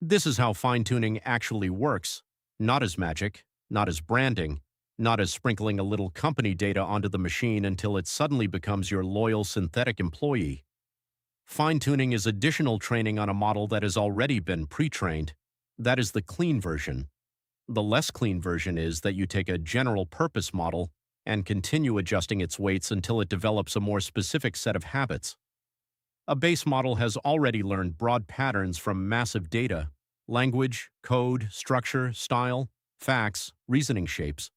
This is how fine-tuning actually works, not as magic, not as branding, not as sprinkling a little company data onto the machine until it suddenly becomes your loyal synthetic employee. Fine-tuning is additional training on a model that has already been pre-trained. That is the clean version. The less clean version is that you take a general-purpose model and continue adjusting its weights until it develops a more specific set of habits. A base model has already learned broad patterns from massive data: language, code, structure, style, facts, reasoning shapes.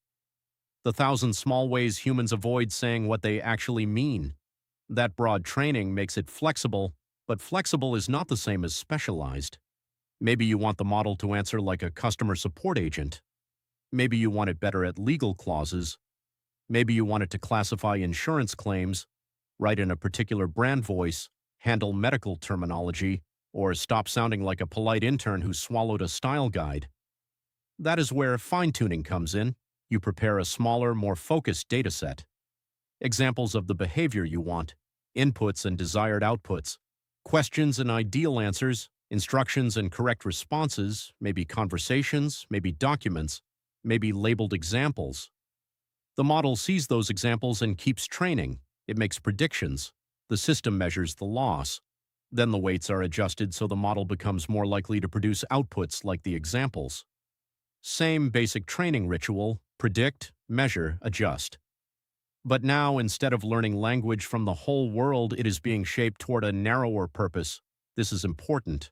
The thousand small ways humans avoid saying what they actually mean. That broad training makes it flexible, but flexible is not the same as specialized. Maybe you want the model to answer like a customer support agent. Maybe you want it better at legal clauses. Maybe you want it to classify insurance claims, write in a particular brand voice, handle medical terminology, or stop sounding like a polite intern who swallowed a style guide. That is where fine-tuning comes in. You prepare a smaller, more focused dataset. Examples of the behavior you want: inputs and desired outputs, questions and ideal answers, instructions and correct responses, maybe conversations, maybe documents, maybe labeled examples. The model sees those examples and keeps training. It makes predictions. The system measures the loss. Then the weights are adjusted so the model becomes more likely to produce outputs like the examples. Same basic training ritual: predict, measure, adjust. But now, instead of learning language from the whole world, it is being shaped toward a narrower purpose. This is important.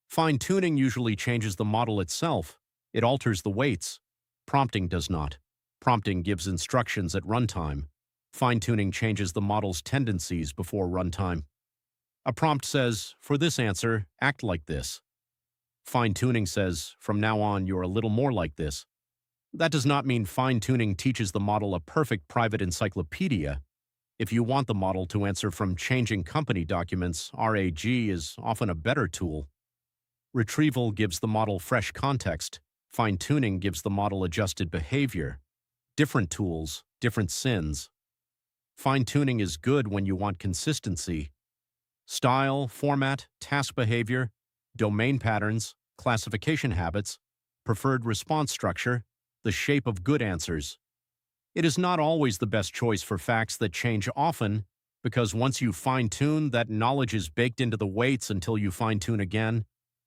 Fine-tuning usually changes the model itself. It alters the weights. Prompting does not. Prompting gives instructions at runtime. Fine-tuning changes the model's tendencies before runtime. A prompt says, "For this answer, act like this." Fine-tuning says, "From now on, you're a little more like this." That does not mean fine-tuning teaches the model a perfect private encyclopedia. If you want the model to answer from changing company documents, RAG is often a better tool. Retrieval gives the model fresh context. Fine-tuning gives the model adjusted behavior. Different tools, different sins. Fine-tuning is good when you want consistency. Style, format, task behavior, domain patterns, classification habits, preferred response structure, the shape of good answers. It is not always the best choice for facts that change often, because once you fine-tune, that knowledge is baked into the weights until you fine-tune again,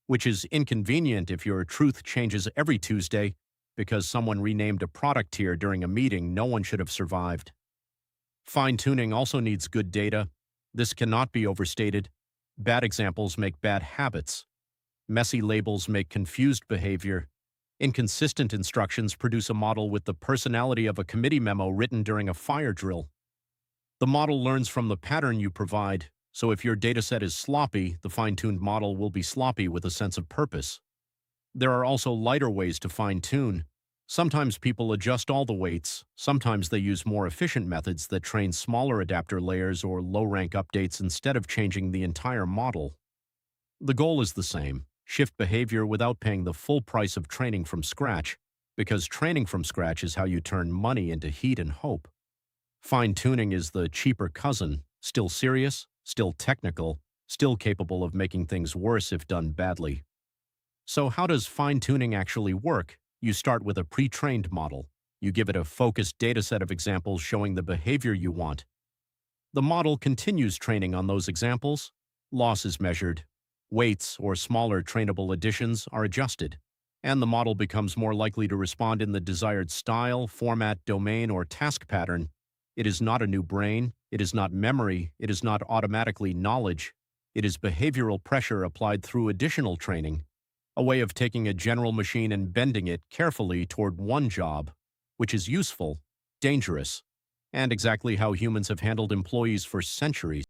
which is inconvenient if your truth changes every Tuesday because someone renamed a product tier during a meeting no one should have survived. Fine-tuning also needs good data. This cannot be overstated. Bad examples make bad habits. Messy labels make confused behavior. Inconsistent instructions produce a model with the personality of a committee memo written during a fire drill. The model learns from the pattern you provide, so if your dataset is sloppy, the fine-tuned model will be sloppy with a sense of purpose. There are also lighter ways to fine-tune. Sometimes people adjust all the weights. Sometimes they use more efficient methods that train smaller adapter layers or low-rank updates instead of changing the entire model. The goal is the same: shift behavior without paying the full price of training from scratch, because training from scratch is how you turn money into heat and hope. Fine-tuning is the cheaper cousin, still serious, still technical, still capable of making things worse if done badly. So how does fine-tuning actually work? You start with a pre-trained model. You give it a focused dataset of examples showing the behavior you want. The model continues training on those examples. Loss is measured. Weights, or smaller trainable additions, are adjusted, and the model becomes more likely to respond in the desired style, format, domain, or task pattern. It is not a new brain. It is not memory. It is not automatically knowledge. It is behavioral pressure applied through additional training, a way of taking a general machine and bending it carefully toward one job, which is useful, dangerous, and exactly how humans have handled employees for centuries.